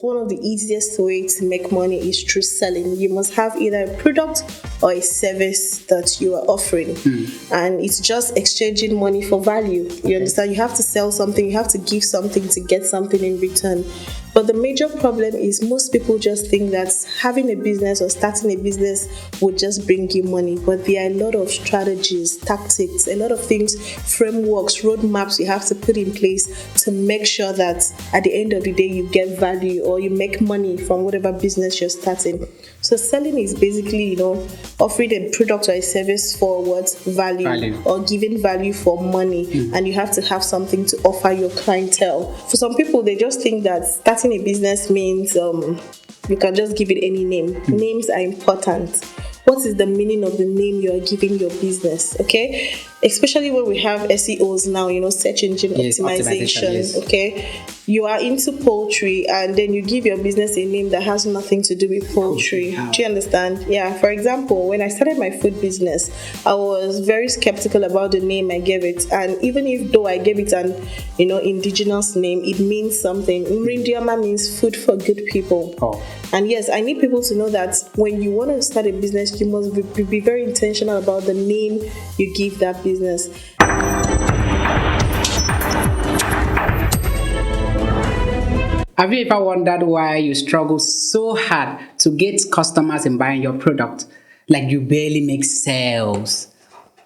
One of the easiest ways to make money is through selling. You must have either a product or a service that you are offering. And it's just exchanging money for value. You understand? You have to sell something, you have to give something to get something in return. But the major problem is most people just think that having a business or starting a business would just bring you money. But there are a lot of strategies, tactics, a lot of things, frameworks, roadmaps you have to put in place to make sure that at the end of the day you get value or you make money from whatever business you're starting. So selling is basically, offering a product or a service for what? Value. Or giving value for money. And you have to have something to offer your clientele. For some people, they just think that starting a business means you can just give it any name. Names are important. What is the meaning of the name you are giving your business? Okay, especially when we have SEOs now, search engine optimization. Yes. Okay, you are into poultry and then you give your business a name that has nothing to do with poultry. Do you understand? Yeah. For example, when I started my food business, I was very skeptical about the name I gave it, and even if though I gave it an indigenous name, it means something. Mrindiama means food for good people. And yes, I need people to know that when you want to start a business, you must be very intentional about the name you give that business. Have you ever wondered why you struggle so hard to get customers in buying your product? Like you barely make sales?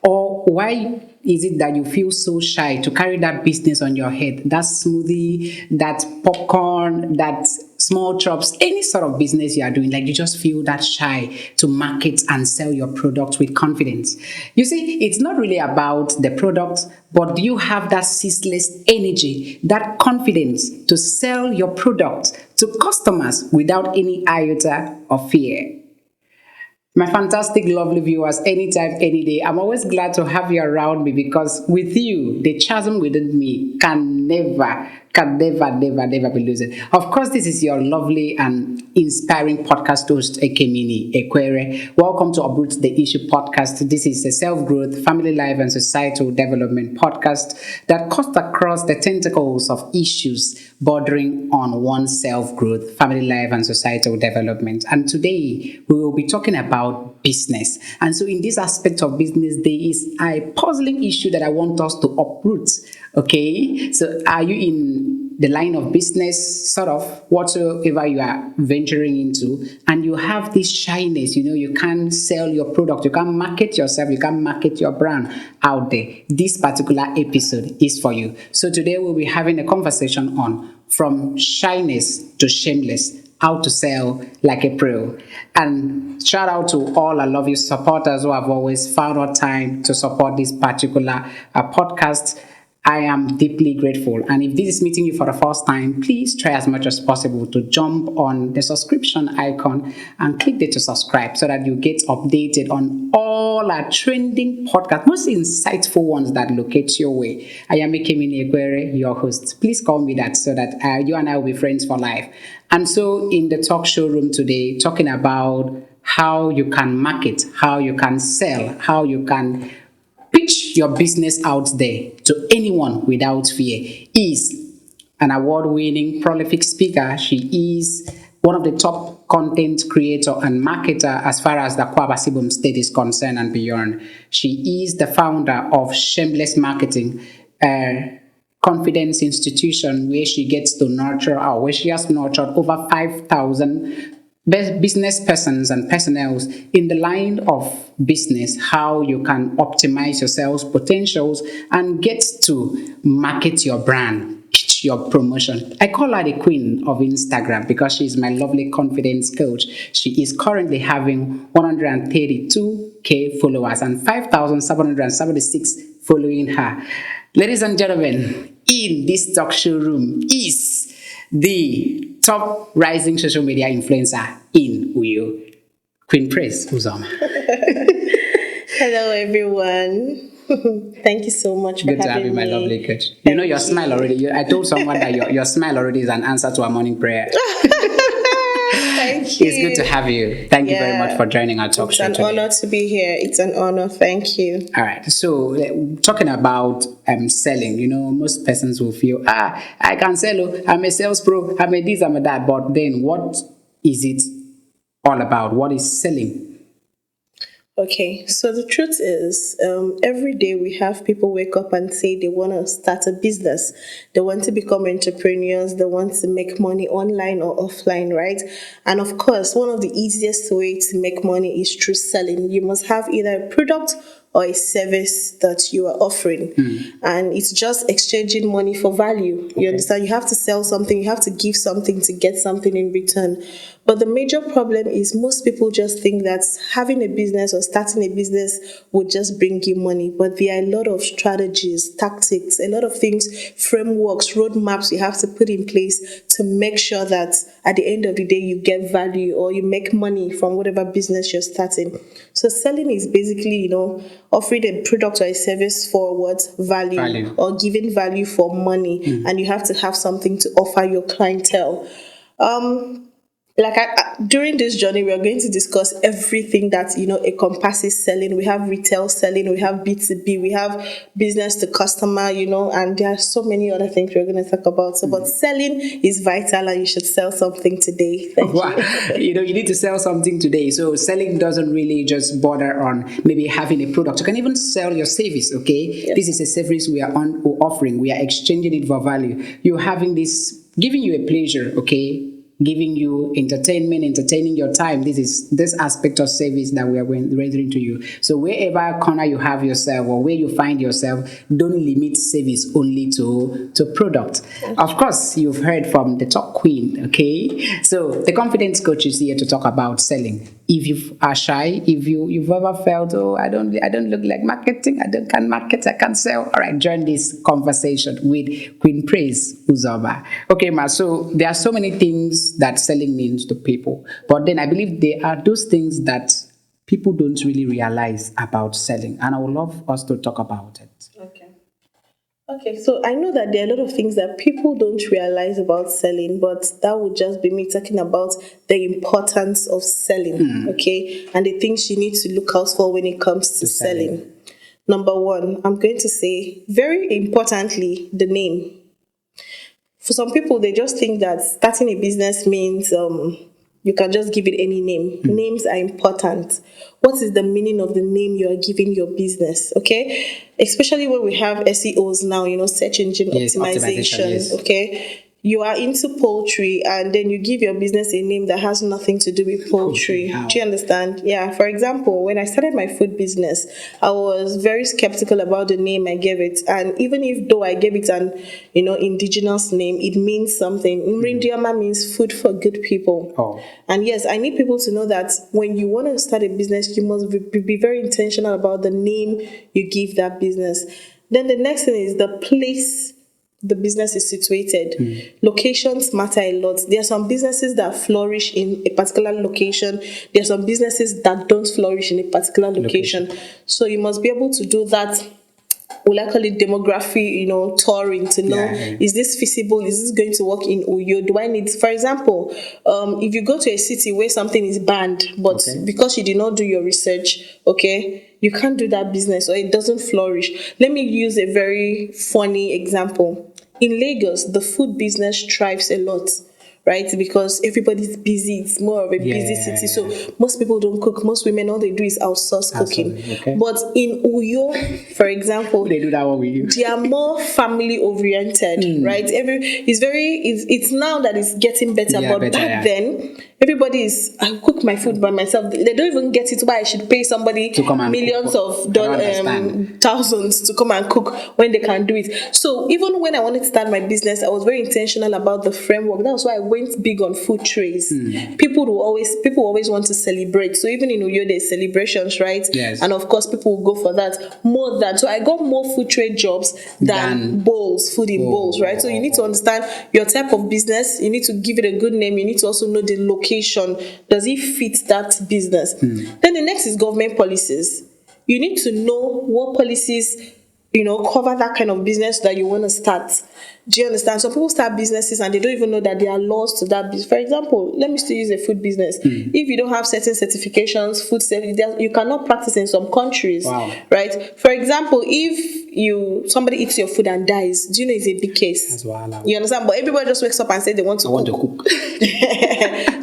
Or why is it that you feel so shy to carry that business on your head? That smoothie, that popcorn, that small chops, any sort of business you are doing, like you just feel that shy to market and sell your product with confidence. You see, it's not really about the product, but do you have that ceaseless energy, that confidence to sell your product to customers without any iota of fear? My fantastic, lovely viewers, anytime, any day, I'm always glad to have you around me because with you, the chasm within me can never be loosened. Of course, this is your lovely and inspiring podcast host, Ekemini Ekwere. Welcome to Uproot the Issue podcast. This is a self-growth, family life, and societal development podcast that cuts across the tentacles of issues bordering on one's self-growth, family life, and societal development. And today, we will be talking about business. And so in this aspect of business, there is a puzzling issue that I want us to uproot. Okay, so are you in the line of business, sort of, whatsoever you are venturing into, and you have this shyness, you can't sell your product, you can't market yourself, you can't market your brand out there? This particular episode is for you. So today we'll be having a conversation on from shyness to shameless, how to sell like a pro. And shout out to all our lovely supporters who have always found our time to support this particular podcast. I am deeply grateful. And if this is meeting you for the first time, please try as much as possible to jump on the subscription icon and click there to subscribe so that you get updated on all our trending podcasts, most insightful ones that locate your way. I am Ekemini Ekwere, your host. Please call me that so that you and I will be friends for life. And so in the talk show room today, talking about how you can market, how you can sell, how you can pitch your business out there to anyone without fear, is an award-winning prolific speaker. She is one of the top content creator and marketer as far as the Kwaba Sibum state is concerned and beyond. She is the founder of Shameless Marketing, a confidence institution where she gets to nurture, or where she has nurtured over 5,000 business persons and personnel in the line of business, how you can optimize your sales potentials and get to market your brand, pitch your promotion. I call her the queen of Instagram because she's my lovely confidence coach. She is currently having 132k followers and 5,776 following her. Ladies and gentlemen, in this talk show room is the top rising social media influencer in Uyo, Queen Praise Uzoma. Hello, everyone. Thank you so much for having me. Good to have you, my lovely coach. Your smile already. I told someone that your smile already is an answer to a morning prayer. Thank you. It's good to have you. Thank you very much Yeah. for joining our talk It's show an today. honor to be here. It's an honor. Thank you. All right. So talking about selling, most persons will feel, I can sell. Oh, I'm a sales pro. I'm a this, I'm a that. But then what is it all about? What is selling? Okay, so the truth is, every day we have people wake up and say they want to start a business. They want to become entrepreneurs. They want to make money online or offline, right? And of course, one of the easiest ways to make money is through selling. You must have either a product or a service that you are offering. And it's just exchanging money for value. You understand? You have to sell something, you have to give something to get something in return. But the major problem is most people just think that having a business or starting a business would just bring you money. But there are a lot of strategies, tactics, a lot of things, frameworks, roadmaps you have to put in place to make sure that at the end of the day you get value or you make money from whatever business you're starting. So selling is basically, offering a product or a service for what? Value. Or giving value for money. And you have to have something to offer your clientele. During this journey, we are going to discuss everything that encompasses selling. We have retail selling, we have B2B, we have business to customer, and there are so many other things we're going to talk about. So, but selling is vital, and you should sell something today. Thank you. You need to sell something today. So selling doesn't really just border on maybe having a product. You can even sell your service. Okay, Yes. This is a service we are offering. We are exchanging it for value. You're having this, giving you a pleasure. Okay, giving you entertainment, entertaining your time. This is this aspect of service that we are rendering to you. So wherever corner you have yourself or where you find yourself, don't limit service only to product. Of course, you've heard from the top queen, okay? So the confidence coach is here to talk about selling. If you are shy, if you've ever felt, I don't look like marketing, I can't market, I can't sell. All right, join this conversation with Queen Praise Uzoba. Okay, ma. So there are so many things that selling means to people, but then I believe there are those things that people don't really realize about selling, and I would love us to talk about it. Okay, so I know that there are a lot of things that people don't realize about selling, but that would just be me talking about the importance of selling, okay, and the things you need to look out for when it comes to selling. Number one, I'm going to say, very importantly, the name. For some people, they just think that starting a business means you can just give it any name. Names are important. What is the meaning of the name you are giving your business? Okay, especially when we have SEOs now, search engine optimization. Yes. Okay, you are into poultry and then you give your business a name that has nothing to do with poultry. Do you understand? Yeah. For example, when I started my food business, I was very skeptical about the name I gave it. And even if though I gave it an indigenous name, it means something. Mrindiama means food for good people. Oh. And yes, I need people to know that when you want to start a business, you must be very intentional about the name you give that business. Then the next thing is the place the business is situated. Locations matter a lot. There are some businesses that flourish in a particular location. There are some businesses that don't flourish in a particular location. So you must be able to do that. We'll call it demography, touring to know, is this feasible? Is this going to work in Uyo? Do I need, for example, if you go to a city where something is banned, but because you did not do your research, you can't do that business or it doesn't flourish. Let me use a very funny example. In Lagos, the food business thrives a lot. Right, because everybody's busy. It's more of a busy city. So most people don't cook. Most women, all they do is outsource cooking. But in Uyo, for example, they do that one with you. They are more family oriented, right? It's now that it's getting better, but back then, everybody is, I cook my food by myself. They don't even get it why I should pay somebody to come and millions of dollars, thousands to come and cook when they can do it. So even when I wanted to start my business, I was very intentional about the framework. That was why I went big on food trays. People always want to celebrate. So even in Uyo, there's celebrations, right? Yes. And of course, people will go for that more than. So I got more food tray jobs than bowls, food in bowls, right? So you need to understand your type of business. You need to give it a good name. You need to also know the location. Does it fit that business? Then the next is government policies. You need to know what policies cover that kind of business that you want to start. Do you understand? Some people start businesses and they don't even know that there are laws to that business. For example, let me still use a food business. If you don't have certain certifications, food safety, you cannot practice in some countries. Wow. Right? For example, if somebody eats your food and dies, do you know it's a big case? That's wild. You understand? But everybody just wakes up and says they want to cook.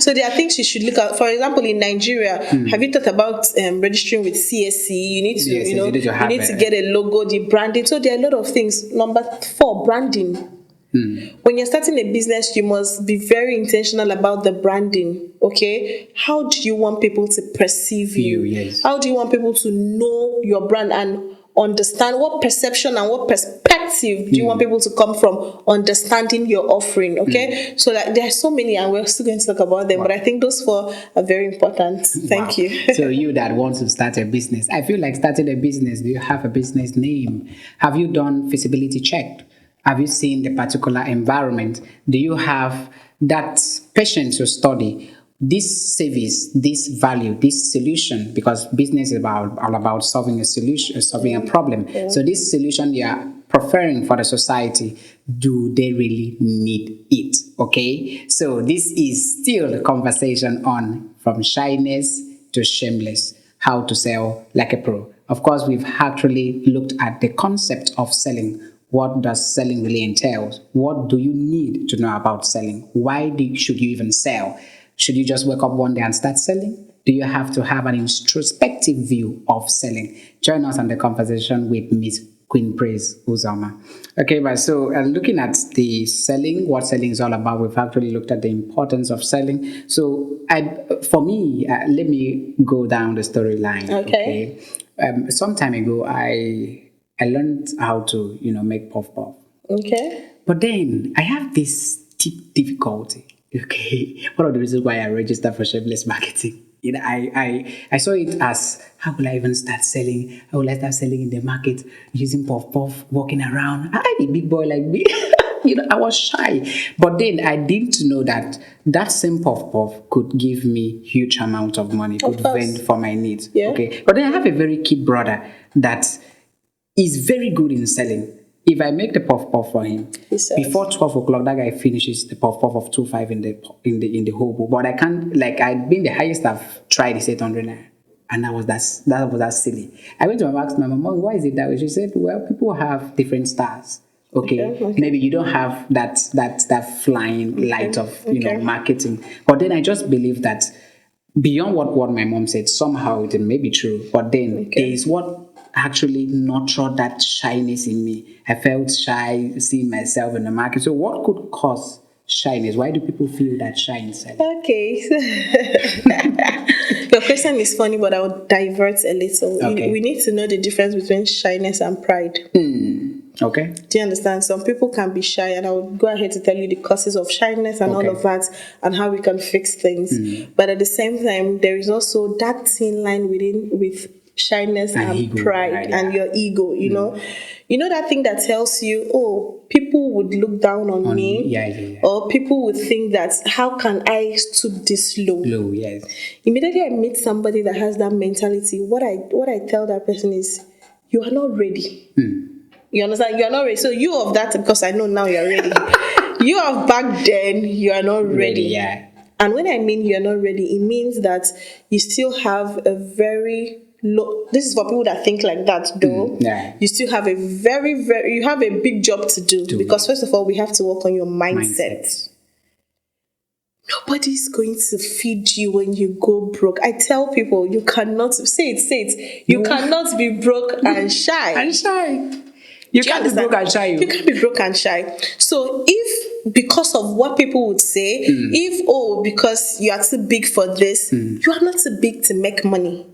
So there are things you should look at. For example, in Nigeria, have you thought about registering with CSC? You need to, Yes, you need to get a logo, the branding. So there are a lot of things. Number 4, branding. When you're starting a business, you must be very intentional about the branding. Okay, how do you want people to perceive you? Yes. How do you want people to know your brand and understand what perception and what perspective do you want people to come from understanding your offering? Okay, so like there are so many, and we're still going to talk about them, but I think those 4 are very important. Thank you. So you that want to start a business, I feel like starting a business, do you have a business name? Have you done feasibility check? Have you seen the particular environment? Do you have that patience to study this service, this value, this solution? Because business is all about solving a solution, solving a problem. Yeah. So this solution you are preferring for the society, do they really need it? Okay. So this is still the conversation on from Shyness to Shameless, how to sell like a pro. Of course, we've actually looked at the concept of selling. What does selling really entail? What do you need to know about selling? Why should you even sell? Should you just wake up one day and start selling? Do you have to have an introspective view of selling? Join us on the conversation with Miss Queen Praise Uzoma. Okay, but so looking at the selling, what selling is all about, we've actually looked at the importance of selling. So for me, let me go down the storyline. Okay. Some time ago, I learned how to, make puff puff. Okay. But then I have this difficulty. Okay. One of the reasons why I registered for Shameless marketing. I saw it as, how will I even start selling? How will I start selling in the market using puff puff, walking around? I'm a big boy like me. I was shy. But then I didn't know that same puff puff could give me huge amount of money, could vend for my needs. Yeah. Okay. But then I have a very kid brother that is very good in selling. If I make the puff puff for him, before 12 o'clock, that guy finishes the puff puff of 2.5 in the whole book. But I can't, I'd been the highest I've tried is 800 naira. And that was that silly. I went to ask my mom, why is it that way? She said, well, people have different stars. Okay. Maybe you don't have that flying light of marketing. But then I just believe that beyond what my mom said, somehow it may be true. But then there is what actually nurtured that shyness in me. I felt shy seeing myself in the market. So what could cause shyness? Why do people feel that shy inside? Okay. Your question is funny, but I'll divert a little. Okay. We need to know the difference between shyness and pride. Okay. Do you understand? Some people can be shy, and I'll go ahead to tell you the causes of shyness and all of that, and how we can fix things. But at the same time, there is also that thin line with shyness and ego, pride, right, and your ego. You know that thing that tells you, oh, people would look down on me, or people would think that how can I stoop this low? Yes. Immediately I meet somebody that has that mentality, what I tell that person is, you are not ready. You understand? You are not ready. So you of that, because I know now you are ready. You of back then, you are not ready. Yeah. And when I mean you are not ready, it means that you still have a very low. This is for people that think like that, though. You still have a you have a big job to do. Because first of all, we have to work on your mindset. Nobody's going to feed you when you go broke. I tell people, you cannot say it. You cannot be broke and shy. You can't be broke and shy. You can't be broke and shy. So if because of what people would say, because you are too big for this, you are not too big to make money.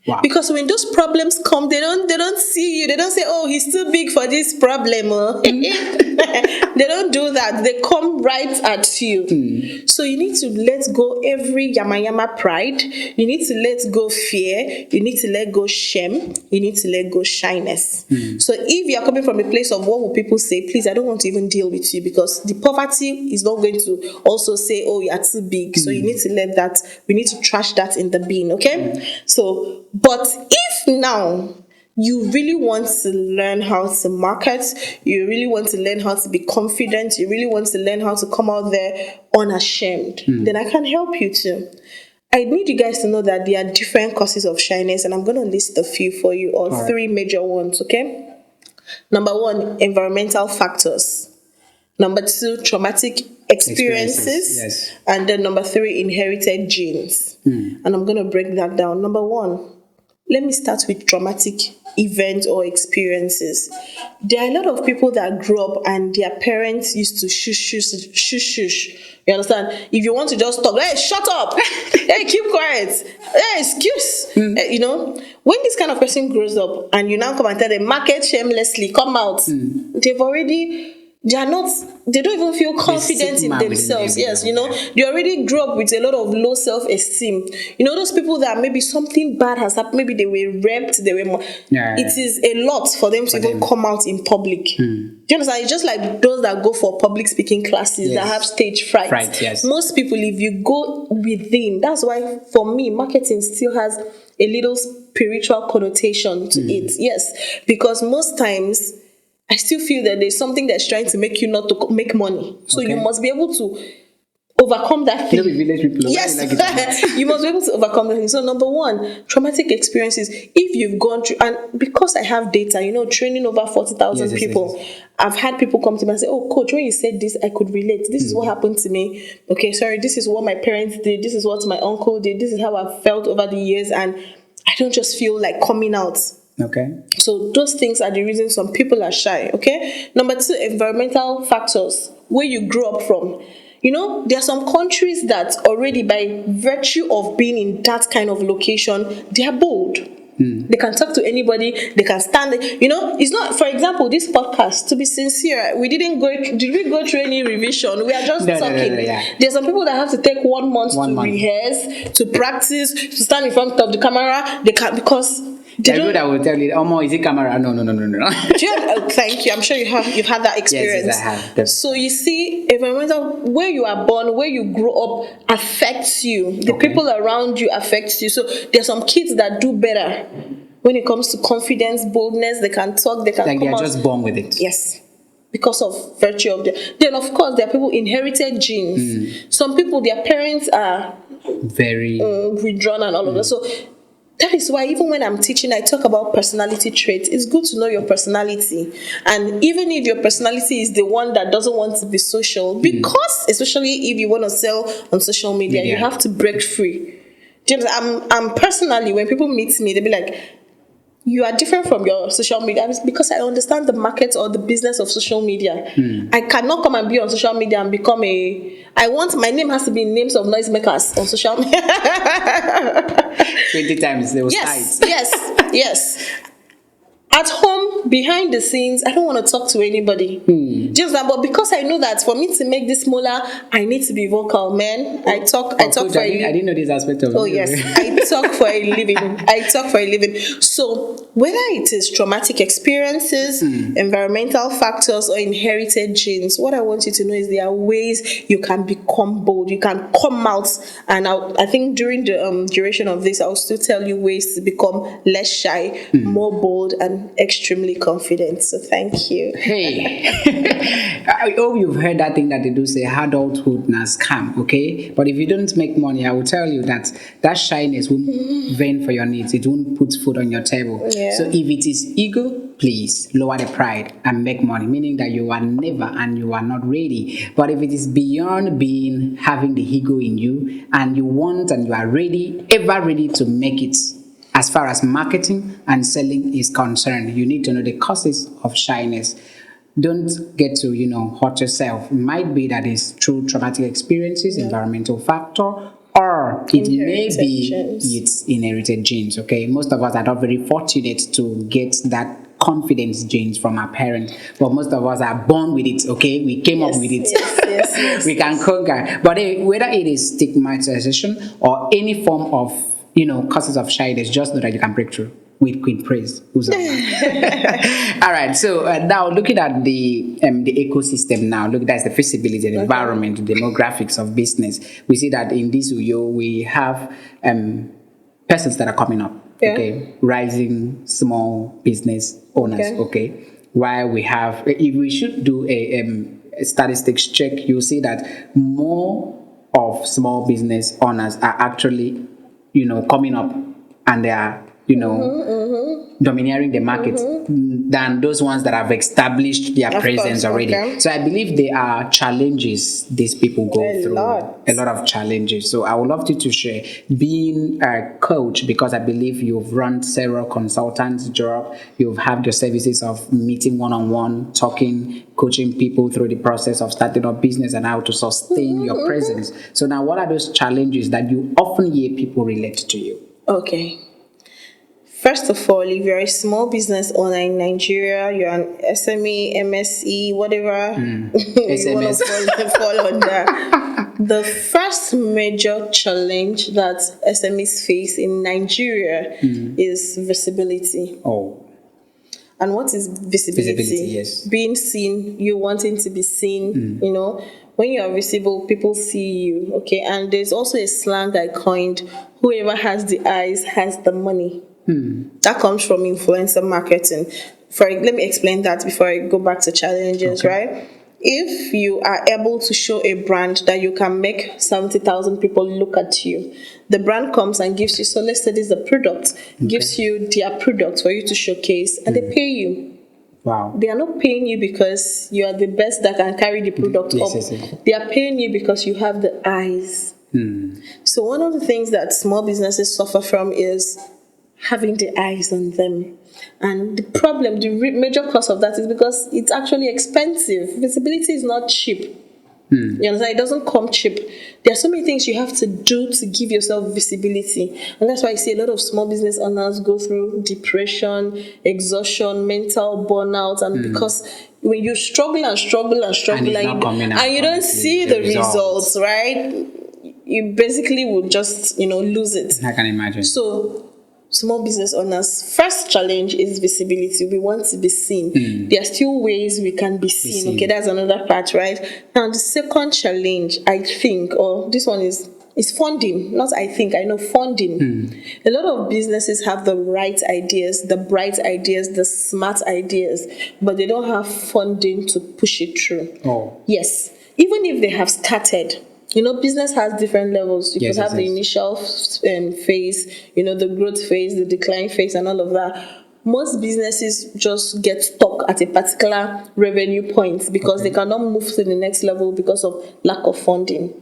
Wow. Because when those problems come, they don't see you. They don't say, oh, he's too big for this problem. They don't do that. They come right at you. So you need to let go every yama pride. You need to let go fear. You need to let go shame. You need to let go shyness. So if you are coming from a place of what will people say, please, I don't want to even deal with you, because the poverty is not going to also say, oh, you are too big. So you need to let that, we need to trash that in the bin, okay? So, but if now you really want to learn how to market, you really want to learn how to be confident, you really want to learn how to come out there unashamed, then I can help you too. I need you guys to know that there are different causes of shyness, and I'm going to list a few for you, or All right. three major ones, okay? Number one, environmental factors. Number two, traumatic experiences. Yes. And then number three, inherited genes. And I'm going to break that down. Number one, let me start with traumatic events or experiences. There are a lot of people that grew up and their parents used to shush. You understand? If you want to just talk, hey, shut up! Hey, keep quiet! Hey, excuse! You know, when this kind of person grows up and you now come and tell them, market shamelessly, come out, they don't even feel confident in themselves. Yes, you know, they already grew up with a lot of low self-esteem. You know, those people that maybe something bad has happened, maybe they were raped, it is a lot for them to even come out in public. Do you understand? It's just like those that go for public speaking classes that have stage fright. Yes. Most people, if you go within, that's why for me, marketing still has a little spiritual connotation to it. Yes, because most times I still feel that there's something that's trying to make you not to make money. So you must be able to overcome that thing. Village people. Yes, you must be able to overcome that thing. So number one, traumatic experiences. If you've gone through, and because I have data, you know, training over 40,000 people, I've had people come to me and say, oh, coach, when you said this, I could relate. This is what happened to me. Okay, sorry, this is what my parents did. This is what my uncle did. This is how I felt over the years. And I don't just feel like coming out. Okay. So those things are the reasons some people are shy, okay? Number two, environmental factors, where you grew up from. You know, there are some countries that already by virtue of being in that kind of location, they are bold. They can talk to anybody, they can stand. You know, it's not, for example, this podcast, to be sincere, did we go through any revision? We are just talking. There's some people that have to take 1 month to rehearse, to practice, to stand in front of the camera. They can't, because I will tell you, is it camera? No. Thank you. I'm sure you've had that experience. Yes, I have. So you see, environmental, where you are born, where you grow up affects you. The people around you affects you. So there's some kids that do better when it comes to confidence, boldness. They can talk. They can like they're just born with it. Yes. Because of virtue of then of course there are people inherited genes. Some people, their parents are very withdrawn and all of that. So that is why even when I'm teaching, I talk about personality traits. It's good to know your personality. And even if your personality is the one that doesn't want to be social, because especially if you want to sell on social media, you have to break free. James, I'm personally, when people meet me, they'll be like, you are different from your social media, because I understand the market or the business of social media. I cannot come and be on social media and become my name has to be names of noisemakers on social media. 20 times they will yes. At home, behind the scenes, I don't want to talk to anybody. Just that, but because I know that for me to make this smaller, I need to be vocal, man. I talk for a living. I didn't know this aspect of it. Oh, yes. I talk for a living. So, whether it is traumatic experiences, environmental factors, or inherited genes, what I want you to know is there are ways you can become bold. You can come out, and I think during the duration of this, I'll still tell you ways to become less shy, more bold, and extremely confident. So thank you. Hey, I hope you've heard that thing that they do say, adulthood na scam, okay? But if you don't make money, I will tell you that shyness won't vent for your needs. It won't put food on your table. So if it is ego, please lower the pride and make money, meaning that you are never and you are not ready. But if it is beyond having the ego in you, and you want and you are ever ready to make it, as far as marketing and selling is concerned, you need to know the causes of shyness. Don't get to, hurt yourself. It might be that it's through traumatic experiences, environmental factor, or it may be it's inherited genes, okay? Most of us are not very fortunate to get that confidence genes from our parents, but most of us are born with it, okay? We came up with it. Yes. We can conquer. But whether it is stigmatization or any form of causes of shyness, just know that you can break through with Queen Praise. Who's up? All right. So now looking at the ecosystem now, that's the feasibility, the environment, the demographics of business. We see that in this Uyo, we have persons that are coming up. Yeah. okay, rising small business owners, Okay. okay, while we have, if we should do a statistics check, you'll see that more of small business owners are actually, coming up, and they are, domineering the market than those ones that have established their Of presence course, already. okay. So I believe there are challenges these people go A through. lot. A lot of challenges. So I would love you to share, being a coach, because I believe you've run several consultants job, you've had your services of meeting one-on-one, talking, coaching people through the process of starting up business and how to sustain your presence. So now, what are those challenges that you often hear people relate to you? Okay. First of all, if you're a small business owner in Nigeria, you're an SME, MSE, whatever you want SMS. to fall under. The first major challenge that SMEs face in Nigeria is visibility. Oh, And what is visibility? Visibility, yes. Being seen, you wanting to be seen, When you are visible, people see you, okay? And there's also a slang I coined, whoever has the eyes has the money. That comes from influencer marketing. Let me explain that before I go back to challenges, Okay. right? If you are able to show a brand that you can make 70,000 people look at you, the brand comes and gives you, so let's say this is a product, gives you their product for you to showcase, and they pay you. wow. They are not paying you because you are the best that can carry the product Yes, up. yes, yes. They are paying you because you have the eyes. So one of the things that small businesses suffer from is having the eyes on them. And the problem, major cause of that is because it's actually expensive. Visibility is not cheap. You understand? It doesn't come cheap. There are so many things you have to do to give yourself visibility. And that's why I see a lot of small business owners go through depression, exhaustion, mental burnout. And because when you struggle and struggle and struggle it's not coming out, and you don't honestly, see the the results, right? You basically will just, lose it. I can imagine. So, small business owners' first challenge is visibility. We want to be seen. There are still ways we can be seen. Okay, that's another part, right? Now, the second challenge, I think, or this one is funding. Not I think, I know funding. A lot of businesses have the right ideas, the bright ideas, the smart ideas, but they don't have funding to push it through. Oh. Yes. Even if they have started, business has different levels. You Yes, could have yes, the yes. initial phase, the growth phase, the decline phase, and all of that. Most businesses just get stuck at a particular revenue point because they cannot move to the next level because of lack of funding.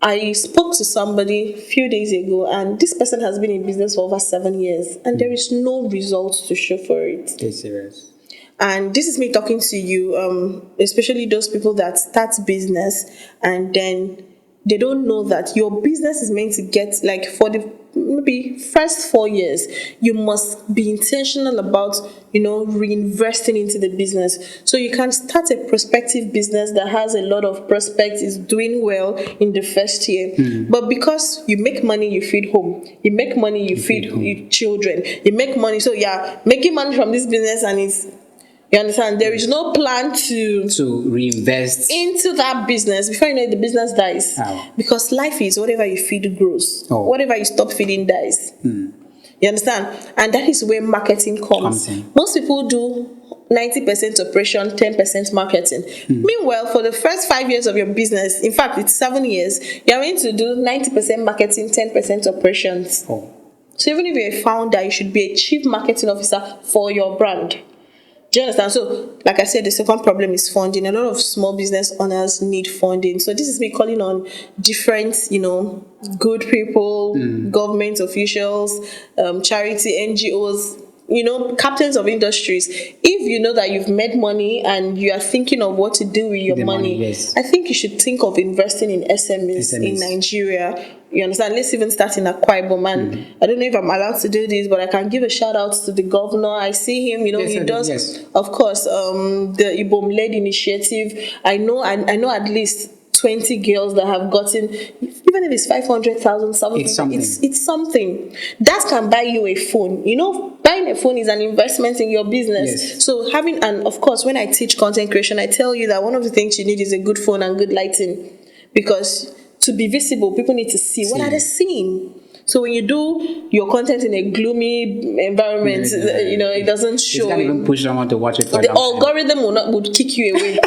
I spoke to somebody a few days ago, and this person has been in business for over 7 years, and there is no results to show for it. Okay, serious. And this is me talking to you, especially those people that start business and then they don't know that your business is meant to get, like, for the maybe first 4 years, you must be intentional about, reinvesting into the business. So you can start a prospective business that has a lot of prospects, is doing well in the first year. But because you make money, you feed home. You make money, you feed your children. You make money. So yeah, making money from this business, and you understand? There is no plan to reinvest into that business. Before you know it, the business dies. Oh. Because life is whatever you feed grows. Oh. Whatever you stop feeding dies. You understand? And that is where marketing comes. Most people do 90% operation, 10% marketing. Meanwhile, for the first 5 years of your business, in fact, it's 7 years, you're going to do 90% marketing, 10% operations. Oh. So even if you're a founder, you should be a chief marketing officer for your brand. Do you understand? So, like I said, the second problem is funding. A lot of small business owners need funding. So this is me calling on different, good people, government officials, charity, NGOs, captains of industries. If you know that you've made money and you are thinking of what to do with your money, yes. I think you should think of investing in SMEs in Nigeria. You understand? Let's even start in Akwa Ibom. And I don't know if I'm allowed to do this, but I can give a shout out to the governor. I see him, Yes, he does, yes. of course, the Ibom-led initiative. I know at least 20 girls that have gotten, even if it's 500,000, it's something that can buy you a phone. Buying a phone is an investment in your business. Yes. So and of course, when I teach content creation, I tell you that one of the things you need is a good phone and good lighting, because to be visible, people need to see. What are they seeing? So when you do your content in a gloomy environment, it doesn't show. You can't even push someone to watch it. The algorithm would kick you away.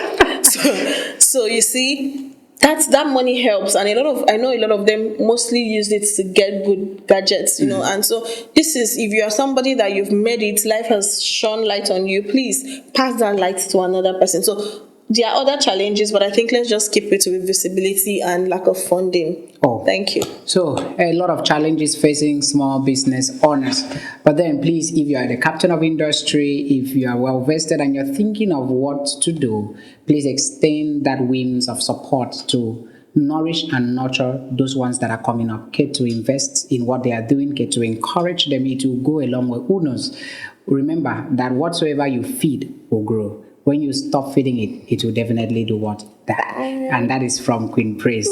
so you see, that money helps, and I know a lot of them mostly use it to get good gadgets, and so this is, if you are somebody that you've made it, life has shone light on you, please pass that light to another person. So there are other challenges, but I think let's just keep it with visibility and lack of funding. Thank you. So a lot of challenges facing small business owners. But then please, if you are the captain of industry, if you are well vested and you're thinking of what to do, please extend that wings of support to nourish and nurture those ones that are coming up. Get to invest in what they are doing, get to encourage them. It will go a long way. Who knows? Remember that whatsoever you feed will grow. When you stop feeding it, it will definitely do what? That. And that is from Queen Praise.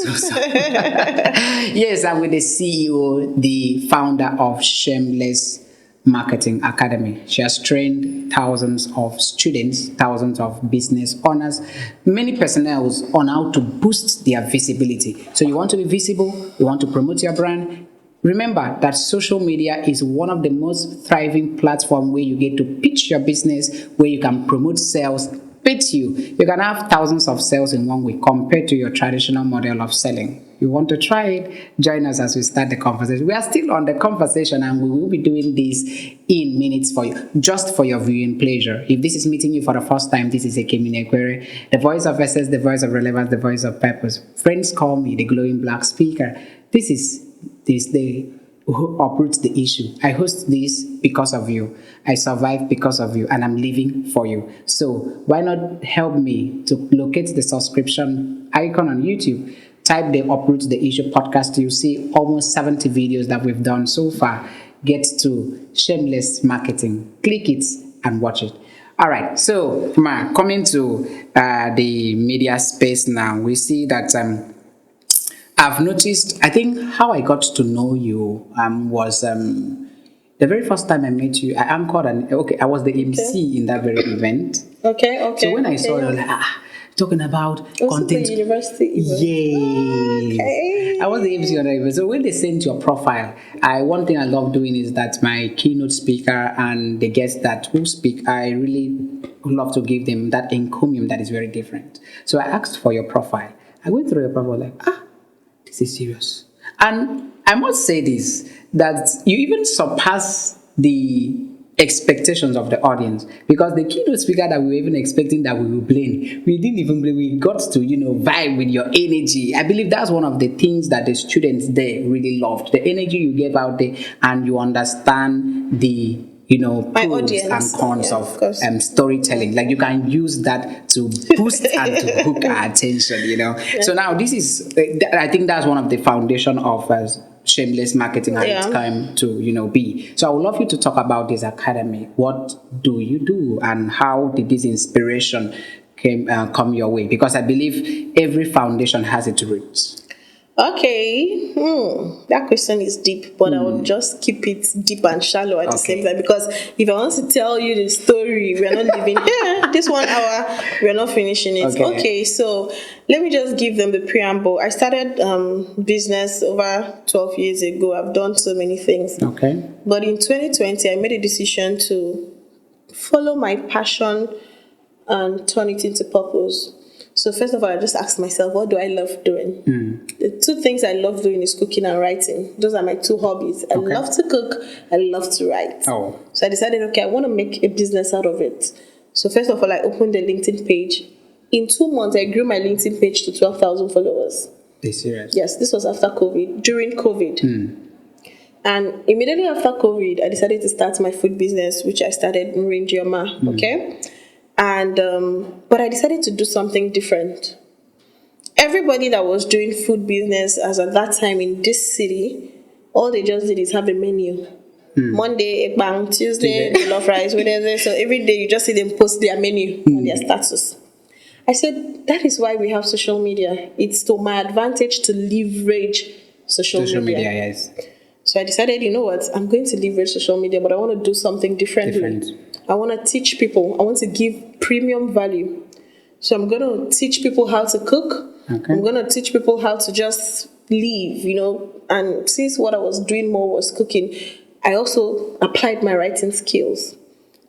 Yes, I'm with the CEO, the founder of Shameless Marketing Academy. She has trained thousands of students, thousands of business owners, many personnel on how to boost their visibility. So you want to be visible, you want to promote your brand. Remember that social media is one of the most thriving platforms where you get to pitch your business, where you can promote sales. You can have thousands of sales in 1 week compared to your traditional model of selling. You want to try it? Join us as we start the conversation. We are still on the conversation, and we will be doing this in minutes for you, just for your viewing pleasure. If this is meeting you for the first time, this is Ekemini Ekwere, the voice of essence, the voice of relevance, the voice of purpose. Friends call me the glowing black speaker. This is the who uproots the issue. I host this because of you. I survive because of you, and I'm living for you. So why not help me to locate the subscription icon on YouTube? Type the Uproot the Issue podcast. You see almost 70 videos that we've done so far. Get to Shameless Marketing. Click it and watch it. All right. So, coming to the media space now, we see that I've noticed, I think how I got to know you was the very first time I met you, I anchored I was the MC in that very event. Okay. So when I saw you, I was like, talking about content. The university event. Yes. Okay. I was the MC on that event. So when they sent your profile, one thing I love doing is that my keynote speaker and the guests that will speak, I really love to give them that encomium that is very different. So I asked for your profile. I went through your profile like, this is serious. And I must say this, that you even surpass the expectations of the audience, because the keynote speaker that we were even expecting that we will blame, we didn't even blame. We got to vibe with your energy. I believe that's one of the things that the students there really loved, the energy you gave out there, and you understand the pros and cons of storytelling. Like you can use that to boost and to hook our attention. Yeah. So now this is, I think that's one of the foundation of Shameless Marketing and it's time to be. So I would love you to talk about this academy. What do you do, and how did this inspiration come your way? Because I believe every foundation has its roots. Okay, that question is deep, but I will just keep it deep and shallow at the same time, because if I want to tell you the story, we are not living here. This 1 hour, we are not finishing it. Okay, so let me just give them the preamble. I started business over 12 years ago. I've done so many things. Okay. But in 2020, I made a decision to follow my passion and turn it into purpose. So first of all, I just asked myself, what do I love doing? The 2 things I love doing is cooking and writing. Those are my 2 hobbies. I love to cook, I love to write. So I decided, I want to make a business out of it. So first of all, I opened the LinkedIn page. In 2 months, I grew my LinkedIn page to 12,000 followers. Are you serious? Yes, this was after COVID, during COVID. And immediately after COVID, I decided to start my food business, which I started in Ringioma. Okay? And but I decided to do something different. Everybody that was doing food business as at that time in this city, all they just did is have a menu. Monday, ekbang, Tuesday, jollof rice, Wednesday. So every day you just see them post their menu on their status. I said, that is why we have social media. It's to my advantage to leverage social media. Yes. So I decided, I'm going to leverage social media, but I want to do something differently. I want to teach people. I want to give premium value. So I'm going to teach people how to cook. I'm going to teach people how to just leave, and since what I was doing more was cooking, I also applied my writing skills.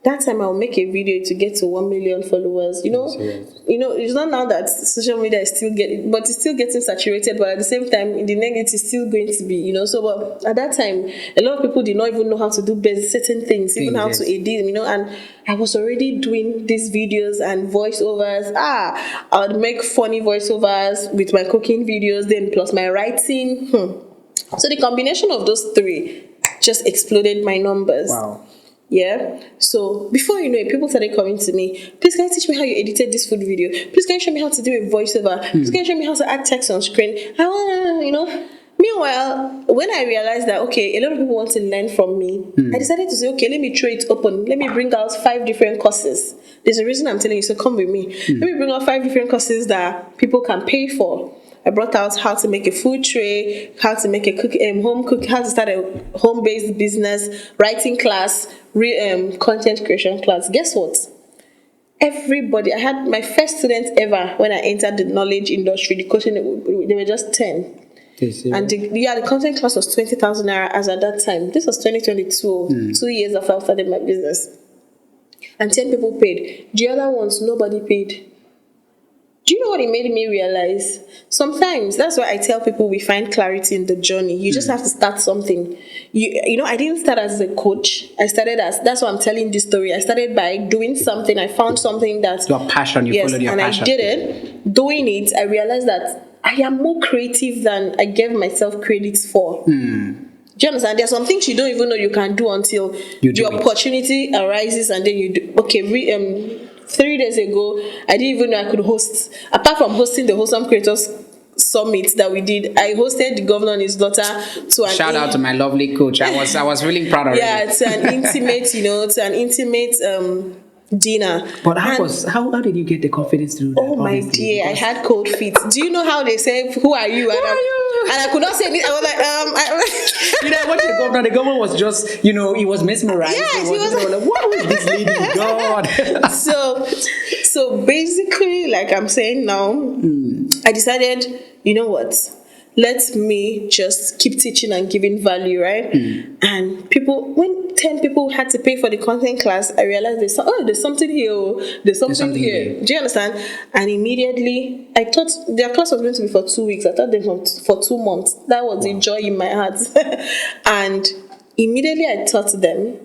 That time I'll make a video to get to 1 million followers. It's not now that social media is still getting saturated, but at the same time, in the negative, it's still going to be, So, but at that time, a lot of people did not even know how to do certain things, even how to edit, and I was already doing these videos and voiceovers. I would make funny voiceovers with my cooking videos, then plus my writing. So the combination of those three just exploded my numbers. Wow. Yeah. So before you know it, people started coming to me. Please, can you teach me how you edited this food video? Please, can you show me how to do a voiceover? Please, can you show me how to add text on screen? I want, Meanwhile, when I realized that a lot of people want to learn from me, I decided to say, let me throw it open. Let me bring out 5 different courses. There's a reason I'm telling you, so come with me. Let me bring out 5 different courses that people can pay for. I brought out how to make a food tray, how to make a home cook, how to start a home-based business, writing class, content creation class. Guess what? Everybody, I had my first students ever when I entered the knowledge industry. The coaching, they were just 10. And the content class was 20,000 naira as at that time. This was 2022, 2 years after I started my business. And 10 people paid. The other ones, nobody paid. Do you know what it made me realize? Sometimes, that's why I tell people we find clarity in the journey. You just have to start something. I didn't start as a coach. That's why I'm telling this story. I started by doing something. I found something that... Your passion, you followed your passion. I did it. Doing it, I realized that I am more creative than I gave myself credit for. Do you understand? There are some things you don't even know you can do until the opportunity arises and then you do. 3 days ago, I didn't even know I could host. Apart from hosting the Wholesome Creators Summit that we did, I hosted the governor and his daughter to an... Shout out to my lovely coach. I was really proud of it. Yeah, it's an intimate, dinner. But how did you get the confidence to do that? Oh my dear, I had cold feet. Do you know how they say, who are you? And I could not say anything. I was like, I watched the governor was just, he was mesmerized. Yes, he was like, what was this lady? God. So basically, like I'm saying now, I decided, you know what? Let me just keep teaching and giving value, right? And when 10 people had to pay for the content class, I realized there's something here. There's something here. Do you understand? And immediately, I thought their class was going to be for 2 weeks. I thought they were for 2 months. That was the joy in my heart. And immediately I taught them.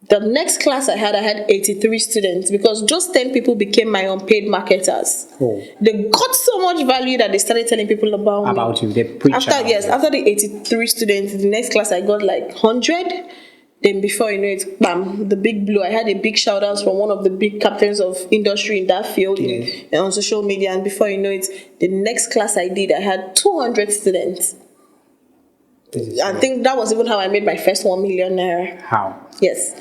The next class I had 83 students because just 10 people became my unpaid marketers. Oh. They got so much value that they started telling people about me. You. They preached after the 83 students, the next class I got like 100. Then before you know it, bam, the big blow. I had a big shout out from one of the big captains of industry in that field on social media. And before you know it, the next class I did, I had 200 students. I think that was even how I made my first 1 million naira. How? Yes.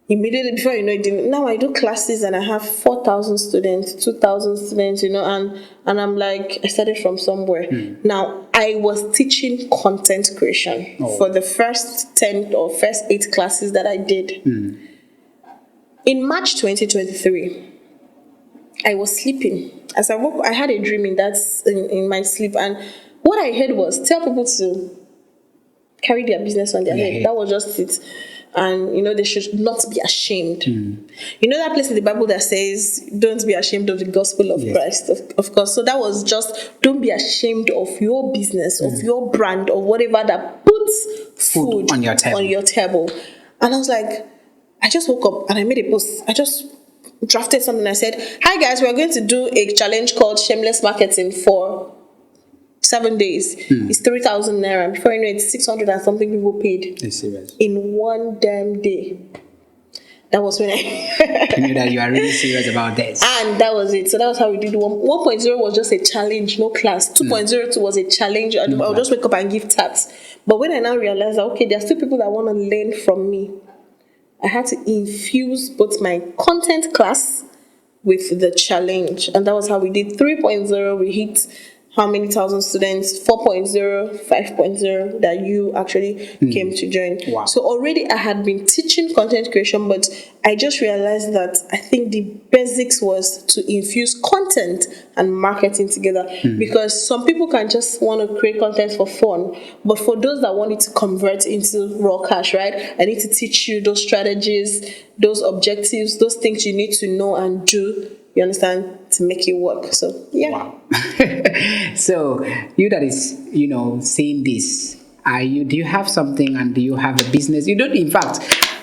Immediately before you know it, now I do classes and I have 4,000 students, 2,000 students, and I'm like, I started from somewhere. Now, I was teaching content creation for the first 10 or first 8 classes that I did. In March 2023, I was sleeping. As I woke, I had a dream in my sleep, and what I heard was tell people to carry their business on their head. That was just it. And they should not be ashamed. You know that place in the Bible that says don't be ashamed of the gospel of Christ, of course. So that was just don't be ashamed of your business, of your brand, of whatever that puts food on your table. And I was like, I just woke up and I made a post. I just drafted something. I said, hi guys, we're going to do a challenge called Shameless Marketing for 7 days. It's 3,000 naira. Before you know it, 600 and something people paid. It's serious. In one damn day. That was when I knew that you are really serious about this. And that was it. So that was how we did 1.0 was just a challenge, no class. 2.02 was a challenge. I'll just wake up and give tabs. But when I now realized that there are still people that want to learn from me, I had to infuse both my content class with the challenge. And that was how we did 3.0. We hit how many thousand students, 4.0, 5.0, that you actually came to join. Wow. So already I had been teaching content creation, but I just realized that I think the basics was to infuse content and marketing together, because some people can just want to create content for fun, but for those that want it to convert into raw cash, right, I need to teach you those strategies, those objectives, those things you need to know and do, you understand, to make it work. So yeah. Wow. So you that is, saying this, do you have something, and do you have a business? You don't, in fact,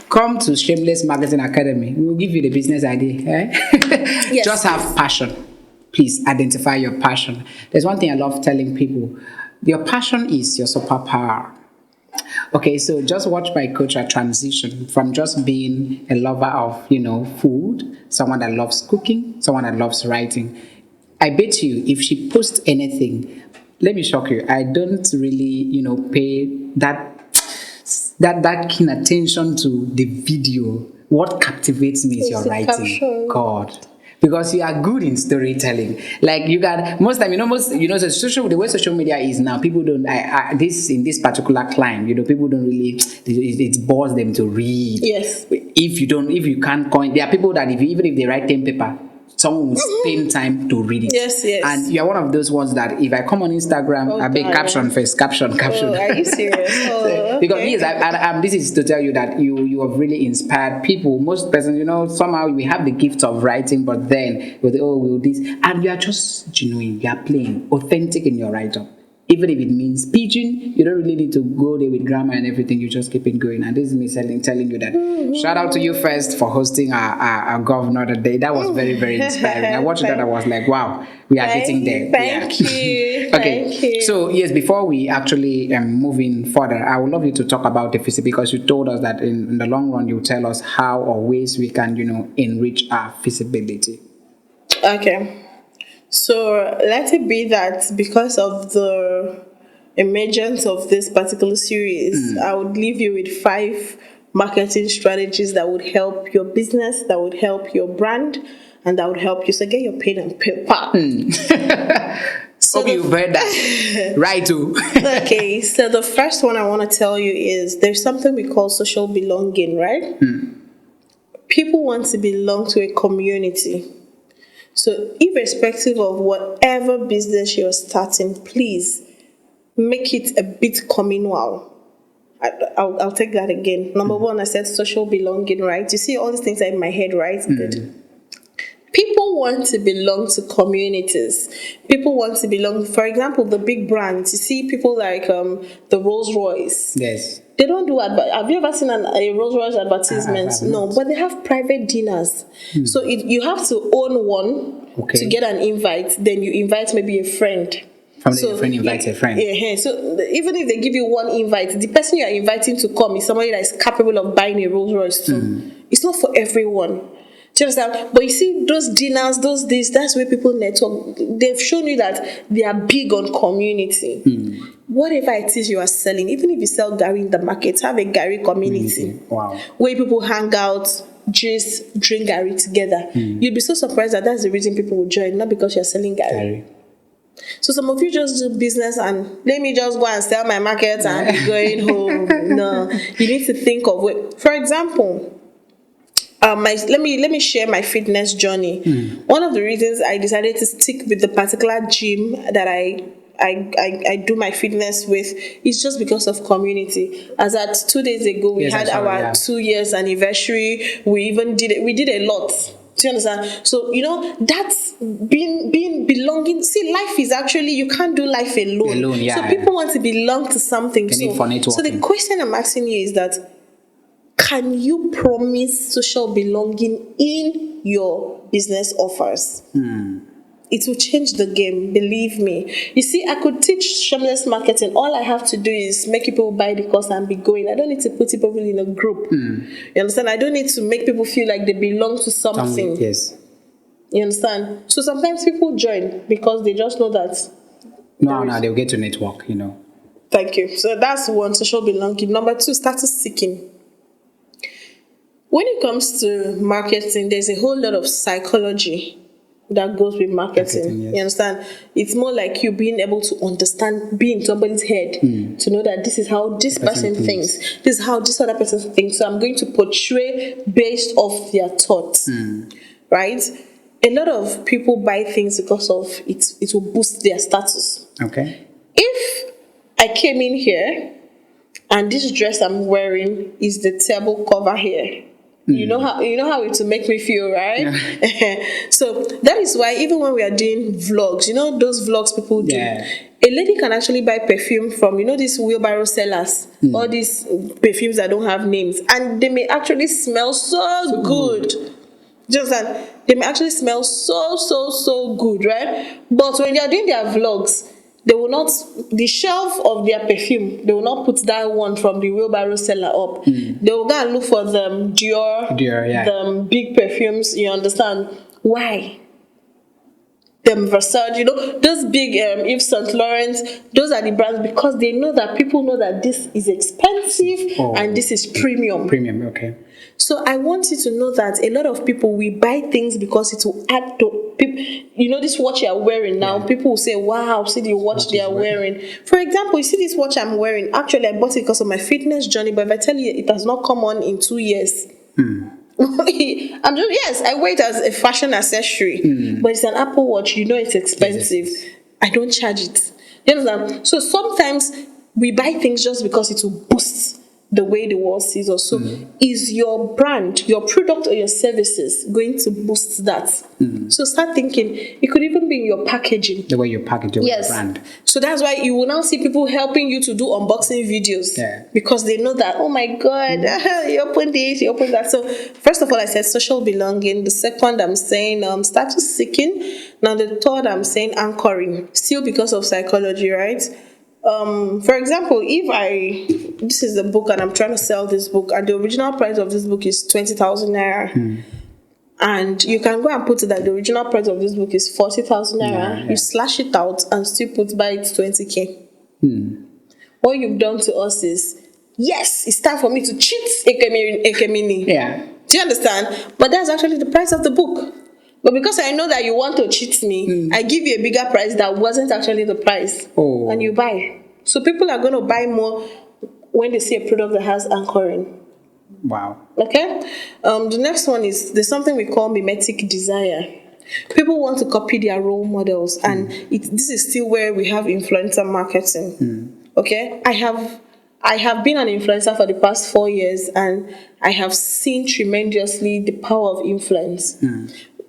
come to Shameless Marketing Academy. We will give you the business idea. Yes. Just have passion. Please identify your passion. There's one thing I love telling people. Your passion is your superpower. Okay, so just watch my coach a transition from just being a lover of, food, someone that loves cooking, someone that loves writing. I bet you if she posts anything, let me shock you, I don't really, pay that keen attention to the video. What captivates me is your the writing. caption. God. Because you are good in storytelling. Like you got most time, the way social media is now, people don't. In this particular climb, people don't really. It bores them to read. Yes. If you can't coin, there are people that even if they write 10 paper, someone will spend time to read it. Yes. And you are one of those ones that if I come on Instagram, I make caption first, caption. Oh, are you serious? Oh, okay. Because yes, this is to tell you that you have really inspired people. Most persons, somehow we have the gift of writing, but then will this, and you are just genuine. You are plain, authentic in your write-up. Even if it means pidgin, you don't really need to go there with grammar and everything. You just keep it going. And this is me telling you that. Shout out to you first for hosting our governor today. That was very, very inspiring. I watched that. I was like, wow, we are getting there. Thank you. Okay. Thank you. So yes, before we actually moving further, I would love you to talk about the feasibility, because you told us that in the long run you tell us how or ways we can enrich our feasibility. Okay. So let it be that because of the emergence of this particular series, I would leave you with 5 marketing strategies that would help your business, that would help your brand, and that would help you. So get your pen and paper. Hope you've heard that. Right too. Okay, so the first one I want to tell you is there's something we call social belonging, right? People want to belong to a community. So irrespective of whatever business you're starting, please make it a bit communal. I'll take that again. Number one, I said social belonging, right? You see all these things are in my head, right? Good. People want to belong to communities. People want to belong, for example, the big brands. You see people like the Rolls Royce. Yes. They don't do have you ever seen a Rolls Royce advertisement? No, but they have private dinners. So you have to own one to get an invite. Then you invite maybe a friend. A friend invites a friend. Yeah. So even if they give you one invite, the person you are inviting to come is somebody that is capable of buying a Rolls Royce too. It's not for everyone. Do you understand? But you see, those dinners, that's where people network. They've shown you that they are big on community. Whatever it is you are selling, even if you sell Gary in the market, have a Gary community. Wow. Where people hang out, just drink Gary together. You'd be so surprised that that's the reason people will join, not because you're selling Gary. So some of you just do business and let me just go and sell my market and be going home. No, you need to think of it. For example, let me share my fitness journey. One of the reasons I decided to stick with the particular gym that I do my fitness with is just because of community. As at 2 days ago, we had our 2 years anniversary. We did a lot. Do you understand? So that's being belonging. See, life is actually, you can't do life alone. So people want to belong to something. So the question I'm asking you is that, can you promise social belonging in your business offers? It will change the game, believe me. You see, I could teach shameless marketing. All I have to do is make people buy the course and be going. I don't need to put people in a group. You understand? I don't need to make people feel like they belong to something. Yes. You understand? So sometimes people join because they just know that. No, they'll get to network, Thank you. So that's one, social belonging. Number 2, status seeking. When it comes to marketing, there's a whole lot of psychology that goes with marketing. Marketing, yes. You understand? It's more like you being able to understand, be in somebody's head to know that this is how this person thinks, this is how this other person thinks. So I'm going to portray based off their thoughts, right? A lot of people buy things because of it. It will boost their status. Okay. If I came in here and this dress I'm wearing is the table cover here, you know how it will make me feel, right? Yeah. So that is why even when we are doing vlogs, those vlogs people do, a lady can actually buy perfume from these wheelbarrow sellers, all these perfumes that don't have names, and they may actually smell so good. Just that they may actually smell so good, right? But when they are doing their vlogs, they will not, the shelf of their perfume, they will not put that one from the wheelbarrow seller up. They will go and look for the Dior, the big perfumes, you understand? Why? Them Versace, those big Yves Saint Laurent, those are the brands because they know that people know that this is expensive and this is premium. Premium, okay. So I want you to know that a lot of people, we buy things because it will add to people. This watch you are wearing now, people will say, wow, see the watch they are wearing. For example, you see this watch I'm wearing. Actually, I bought it because of my fitness journey, but if I tell you it has not come on in 2 years. Yes, I wear it as a fashion accessory, but it's an Apple Watch. It's expensive. Yes. I don't charge it. You understand? So sometimes we buy things just because it will boost the way the world sees us. So is your brand, your product or your services going to boost that? So start thinking. It could even be in your packaging. The way you package your brand. So that's why you will now see people helping you to do unboxing videos. Because they know that, oh my God, you open this, you open that. So first of all, I said social belonging. The second, I'm saying status seeking. Now the third, I'm saying anchoring. Still because of psychology, right? For example, this is a book and I'm trying to sell this book and the original price of this book is 20,000 naira, and you can go and put it that the original price of this book is 40,000 naira. You slash it out and still put by it 20k. What you've done to us is, yes, it's time for me to cheat Ekemini. Do you understand? But that's actually the price of the book. But because I know that you want to cheat me, I give you a bigger price that wasn't actually the price. And you buy. So people are going to buy more when they see a product that has anchoring. Wow. Okay? The next one is, there's something we call mimetic desire. People want to copy their role models, and this is still where we have influencer marketing. Okay? I have been an influencer for the past 4 years, and I have seen tremendously the power of influence.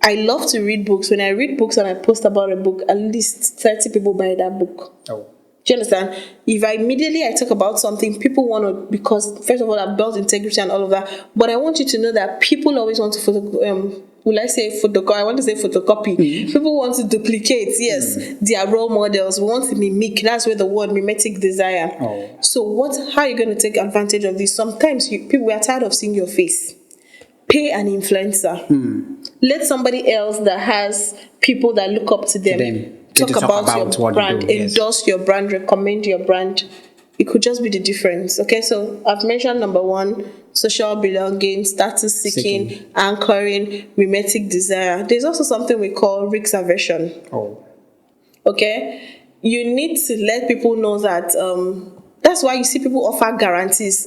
I love to read books. When I read books and I post about a book, at least 30 people buy that book. Do you understand? If I talk about something, people want to, because first of all, I've built integrity and all of that. But I want you to know that people always want to photocopy. I want to say photocopy. People want to duplicate, their role models. We want to mimic. That's where the word mimetic desire. So how are you going to take advantage of this? Sometimes people are tired of seeing your face. Pay an influencer. Let somebody else that has people that look up to them talk about your brand, endorse your brand, recommend your brand. It could just be the difference. Okay, so I've mentioned number 1, social belonging, status seeking, anchoring, mimetic desire. There's also something we call risk aversion. Okay, you need to let people know that. That's why you see people offer guarantees.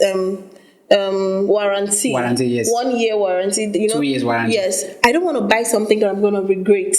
Warranty, yes. 1 year warranty, 2 years warranty. Yes, I don't want to buy something that I'm going to regret.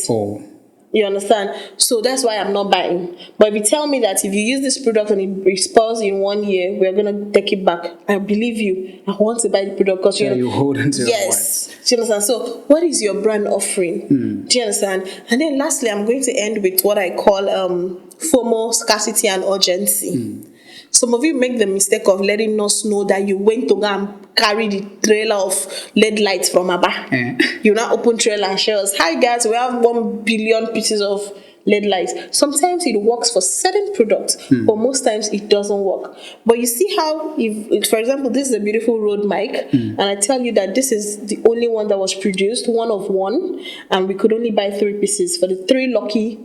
You understand? So that's why I'm not buying. But if you tell me that if you use this product and it spoils in 1 year, we're going to take it back, I believe you. I want to buy the product because you hold on to yes. Do you understand? So what is your brand offering? Do you understand? And then lastly, I'm going to end with what I call FOMO, scarcity and urgency. Some of you make the mistake of letting us know that you went to go and carry the trailer of LED lights from Aba. You now open trailer and show us, hi guys, we have 1 billion pieces of LED lights. Sometimes it works for certain products, but most times it doesn't work. But you see how, if for example, this is a beautiful Rode mic, and I tell you that this is the only one that was produced, 1 of 1, and we could only buy 3 pieces for the 3 lucky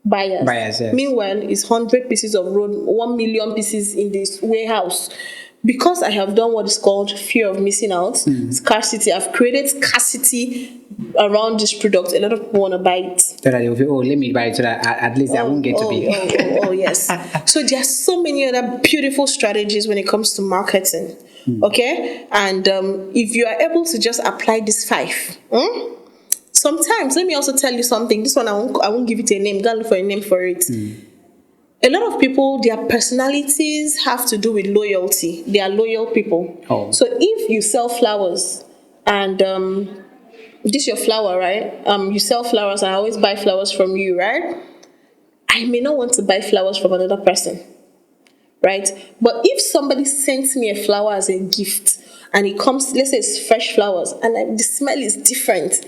buyers. Buyers, yes. Meanwhile, it's 100 pieces of road, 1 million pieces in this warehouse. Because I have done what is called fear of missing out, scarcity. I've created scarcity around this product. A lot of people want to buy it. So that they will feel, oh, let me buy it so that at least I won't get to be. Yes. So there are so many other beautiful strategies when it comes to marketing. Okay? And if you are able to just apply these 5, sometimes, let me also tell you something. This one, I won't give it a name. Go look for a name for it. A lot of people, their personalities have to do with loyalty. They are loyal people. Oh. So if you sell flowers and this is your flower, right? You sell flowers, I always buy flowers from you, right? I may not want to buy flowers from another person, right? But if somebody sends me a flower as a gift and it comes, let's say it's fresh flowers and the smell is different.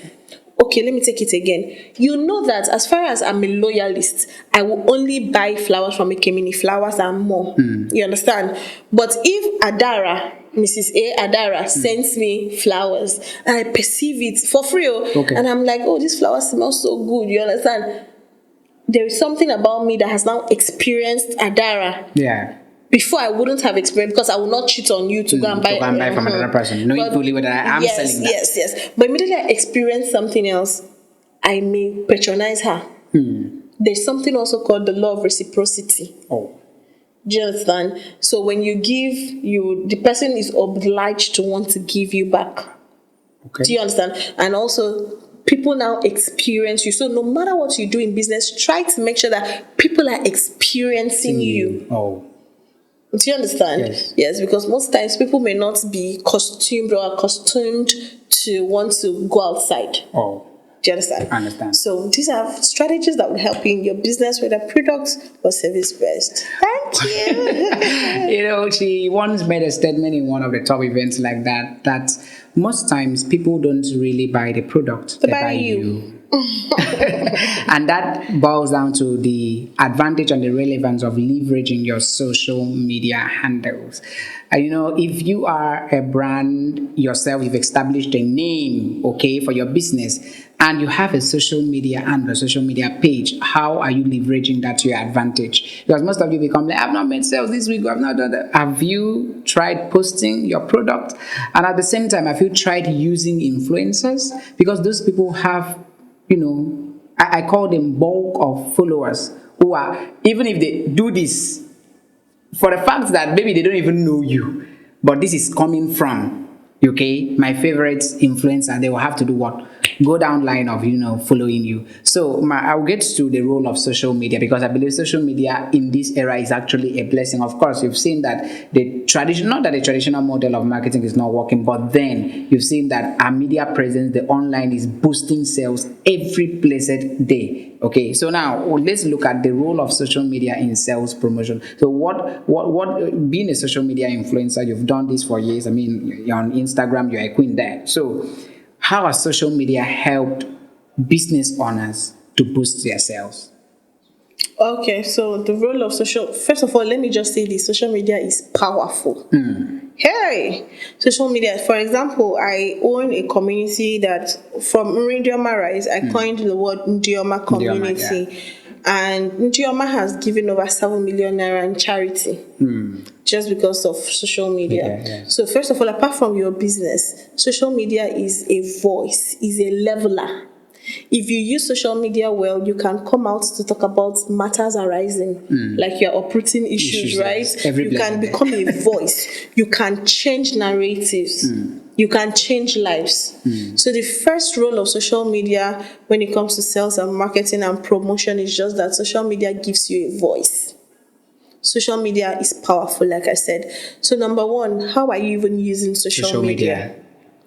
Okay, let me take it again. You know that as far as I'm a loyalist, I will only buy flowers from Ekemini, flowers and more. You understand? But if Mrs. Adara sends me flowers and I perceive it for free, and I'm like, oh, this flower smells so good. You understand? There is something about me that has now experienced Adara. Yeah. Before I wouldn't have experienced, because I will not cheat on you to go and buy from another person, knowing fully whether I am selling that. Yes. But immediately I experience something else, I may patronize her. There's something also called the law of reciprocity. Oh. Do you understand? So when you give, the person is obliged to want to give you back. Okay. Do you understand? And also, people now experience you. So no matter what you do in business, try to make sure that people are experiencing you. Oh. Do you understand? Yes, because most times people may not be costumed or accustomed to want to go outside. Oh. Do you understand? I understand. So these are strategies that will help you in your business, whether product or service based. Thank you. She once made a statement in one of the top events like that most times people don't really buy the product, they buy you. And that boils down to the advantage and the relevance of leveraging your social media handles. If you are a brand yourself, you've established a name, for your business, and you have a social media and a social media page, how are you leveraging that to your advantage? Because most of you become like, I've not made sales this week, I've not done that. Have you tried posting your product? And at the same time, have you tried using influencers? Because those people have, I call them bulk of followers who are, even if they do this, for the fact that maybe they don't even know you, but this is coming from, my favorite influencer, they will have to do what? Go down line of, following you. So I'll get to the role of social media, because I believe social media in this era is actually a blessing. Of course, you've seen that not that the traditional model of marketing is not working, but then you've seen that our media presence, the online, is boosting sales every blessed day. Okay, so now let's look at the role of social media in sales promotion. So what being a social media influencer, you've done this for years. I mean, you're on Instagram, you're a queen there. So how has social media helped business owners to boost their sales? Okay, so the role of first of all, let me just say this: social media is powerful. Hey, social media, for example, I own a community that from Ndioma, right? I coined the word Ndioma community. Ndioma, and Ndioma has given over 7 million naira in charity just because of social media. So first of all, apart from your business, social media is a voice, is a leveler. If you use social media well, you can come out to talk about matters arising, like you're uprooting issues, right? You can become a voice. You can change narratives. You can change lives. So the first role of social media when it comes to sales and marketing and promotion is just that social media gives you a voice. Social media is powerful, like I said. So number one, how are you even using social media?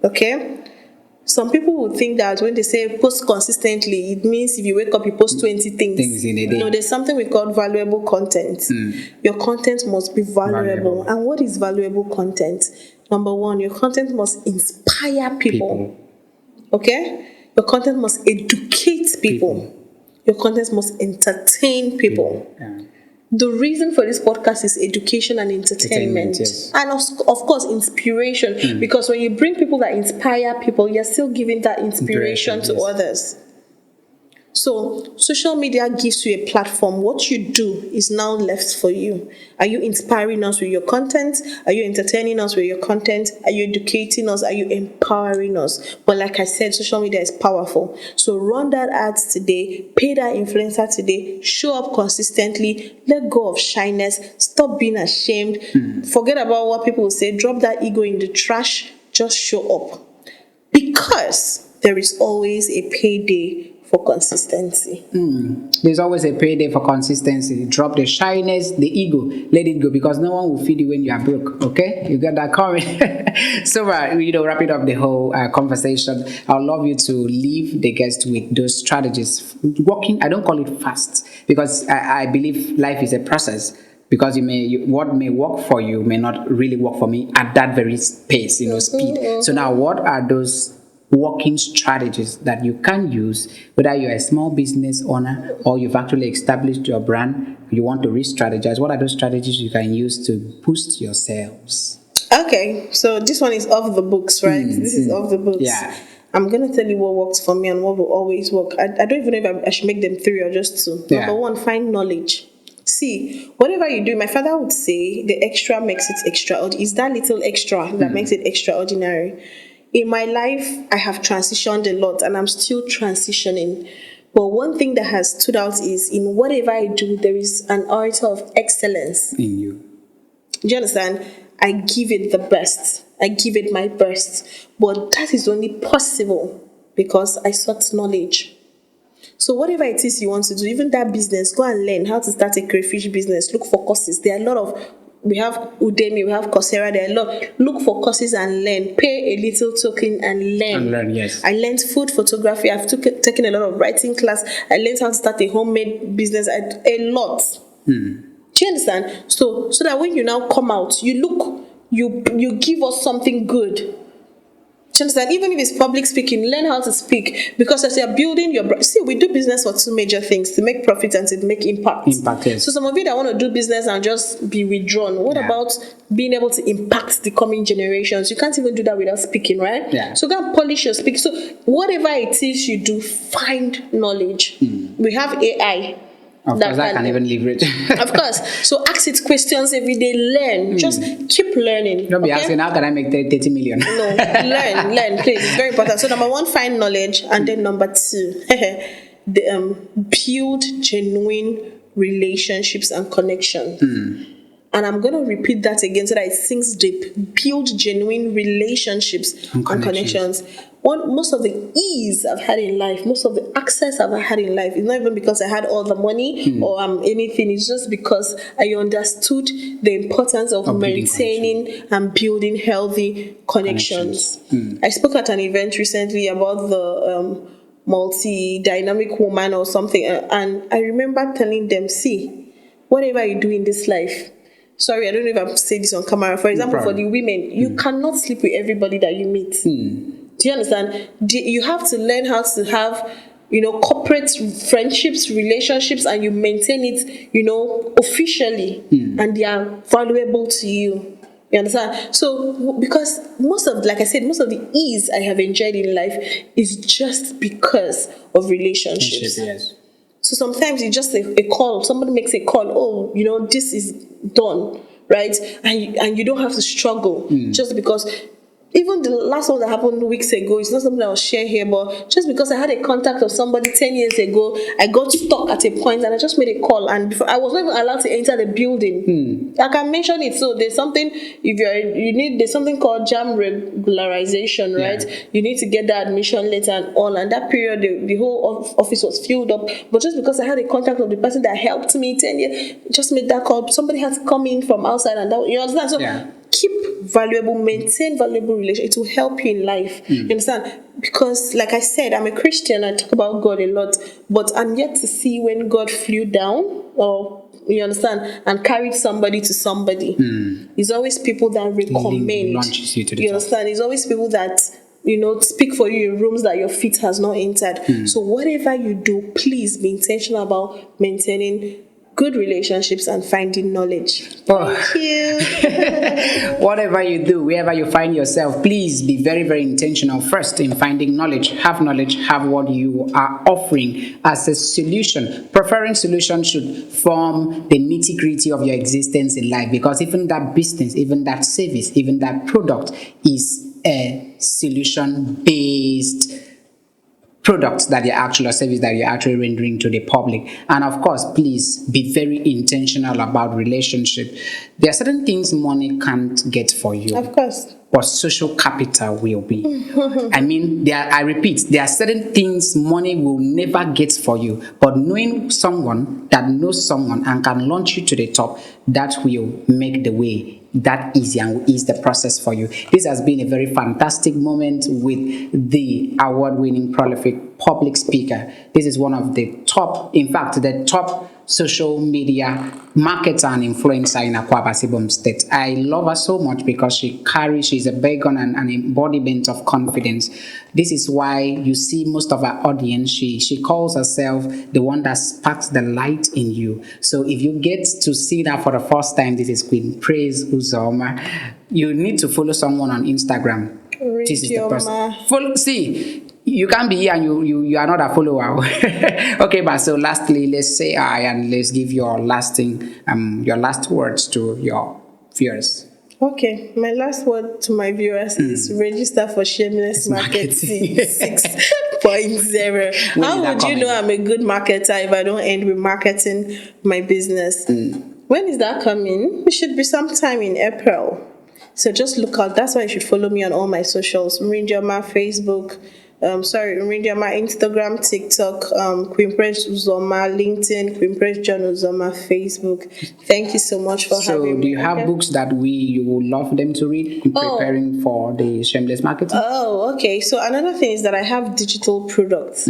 Okay? Some people would think that when they say post consistently, it means if you wake up, you post 20 things in a day. No, there's something we call valuable content. Your content must be valuable. And what is valuable content? Number one, your content must inspire people. Okay? Your content must educate people. Your content must entertain people. The reason for this podcast is education and entertainment. And of course, inspiration. Because when you bring people that inspire people, you're still giving that inspiration to others. So social media gives you a platform. What you do is now left for you. Are you inspiring us with your content? Are you entertaining us with your content? Are you educating us? Are you empowering us? But like I said, social media is powerful. So run that ads today, pay that influencer today, show up consistently, let go of shyness, stop being ashamed, forget about what people will say, drop that ego in the trash, just show up. Because there is always a payday for consistency. There's always a payday for consistency. Drop the shyness, the ego, let it go, because no one will feed you when you are broke. Okay, you got that coming. So, wrapping up the whole conversation, I'd love you to leave the guest with those strategies. Working, I don't call it fast, because I believe life is a process. Because what may work for you may not really work for me at that very pace, speed. So now, what are those working strategies that you can use, whether you're a small business owner or you've actually established your brand, you want to re-strategize? What are those strategies you can use to boost your sales? Okay, so this one is off the books, right? This is off the books. Yeah. I'm going to tell you what works for me and what will always work. I don't even know if I should make them 3 or just 2. Yeah. Number 1, find knowledge. See, whatever you do, my father would say the extra makes it extraordinary. It's that little extra that makes it extraordinary. In my life, I have transitioned a lot and I'm still transitioning. But one thing that has stood out is in whatever I do, there is an aura of excellence in you. Do you understand? I give it the best. I give it my best. But that is only possible because I sought knowledge. So whatever it is you want to do, even that business, go and learn how to start a crayfish business. Look for courses. There are a lot of, we have Udemy, we have Coursera, there are a lot. Look for courses and learn. Pay a little token and learn. And learn, yes. I learned food photography. I've taken a lot of writing class. I learned how to start a homemade business. A lot. Do you understand? So that when you now come out, you look, you give us something good. Do you understand? Even if it's public speaking, learn how to speak. Because as you're building your brand, see, we do business for 2 major things: to make profit and to make impact. Impact, yes. So some of you that want to do business and just be withdrawn, what about being able to impact the coming generations? You can't even do that without speaking, right? Yeah. So go and polish your speaking. So whatever it is you do, find knowledge. We have AI. Of course, I can even leverage. Of course. So ask it questions every day. Learn. Just keep learning. Don't be asking, how can I make 30 million? No. Learn, please. It's very important. So number 1, find knowledge. And then number 2, build genuine relationships and connections. And I'm going to repeat that again so that it sinks deep. Build genuine relationships and connections. Most of the ease I've had in life, most of the access I've had in life, is not even because I had all the money or anything. It's just because I understood the importance of maintaining and building healthy connections. I spoke at an event recently about the multi-dynamic woman or something, and I remember telling them, see, whatever you do in this life, sorry, I don't know if I've said this on camera. For example, for the women, you cannot sleep with everybody that you meet. Do you understand? You have to learn how to have, corporate friendships, relationships, and you maintain it, officially, and they are valuable to you. You understand? So, because most of the ease I have enjoyed in life is just because of relationships. Yes. So sometimes it's just a call. Somebody makes a call. Oh, this is done, right? And you don't have to struggle just because. Even the last one that happened weeks ago, it's not something I'll share here, but just because I had a contact of somebody 10 years ago, I got stuck at a point and I just made a call, and before, I was not even allowed to enter the building. I can mention it. So there's something, there's something called JAM regularization, right? Yeah. You need to get that admission letter and all, and that period, the whole office was filled up. But just because I had a contact of the person that helped me 10 years, just made that call. Somebody had to come in from outside, and that, you understand? So maintain valuable relations. It will help you in life. You understand? Because, like I said, I'm a Christian. I talk about God a lot, but I'm yet to see when God flew down, or you understand, and carried somebody to somebody. It's always people that recommend. Launches you to the you understand? It's always people that speak for you in rooms that your feet has not entered. So whatever you do, please be intentional about maintaining good relationships, and finding knowledge. Oh. Thank you. Whatever you do, wherever you find yourself, please be very, very intentional first in finding knowledge, have what you are offering as a solution. Preferring solution should form the nitty-gritty of your existence in life, because even that business, even that service, even that product is a solution-based products that you're actually, or service that you're actually rendering to the public. And of course, please be very intentional about relationship. There are certain things money can't get for you. Of course. But social capital will be. I mean, I repeat, there are certain things money will never get for you. But knowing someone that knows someone and can launch you to the top, that will make the way that easy and will ease the process for you. This has been a very fantastic moment with the award-winning prolific public speaker. This is one of the top, in fact, the top social media marketer and influencer in Akwa Ibom State. I love her so much because she's a beacon and an embodiment of confidence. This is why you see most of our audience, she calls herself the one that sparks the light in you. So if you get to see that for the first time, this is Queen Praise Uzoma. You need to follow someone on Instagram. This is the person. Follow, see, you can't be here and you are not a follower. Okay, but so lastly, let's say and let's give your last words to your viewers. Okay, my last word to my viewers is register for Shameless Marketing 6.0. How would you know I'm a good marketer if I don't end with marketing my business? When is that coming? It should be sometime in April. So just look out. That's why you should follow me on all my socials. Mrindioma, Facebook. Mrindioma, Instagram, TikTok, Queen Praise Uzoma, LinkedIn, Queen Praise John Uzoma, Facebook. Thank you so much for having me. So do you have books that you would love them to read in preparing for the Shameless Marketing? Oh, okay. So another thing is that I have digital products.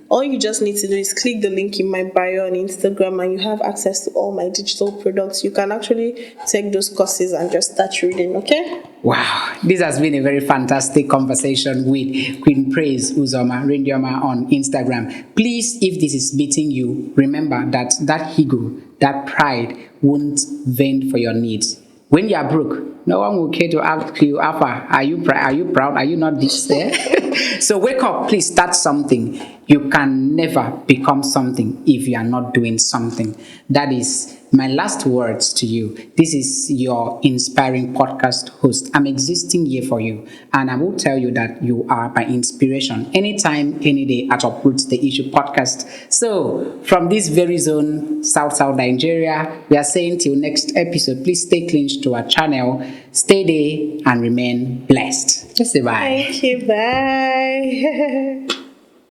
All you just need to do is click the link in my bio on Instagram and you have access to all my digital products. You can actually take those courses and just start reading, okay? Wow, this has been a very fantastic conversation with Queen Praise Uzoma, Mrindioma on Instagram. Please, if this is meeting you, remember that ego, that pride won't vent for your needs. When you are broke, no one will care to ask you, Alpha, are you proud? Are you not this there? So wake up, please start something. You can never become something if you are not doing something. That is my last words to you. This is your inspiring podcast host. I'm existing here for you, and I will tell you that you are my inspiration anytime, any day at Uproots the Issue podcast. So from this very zone, South Nigeria, we are saying till next episode, please stay clinched to our channel, stay there and remain blessed. Just say bye. Thank you, bye.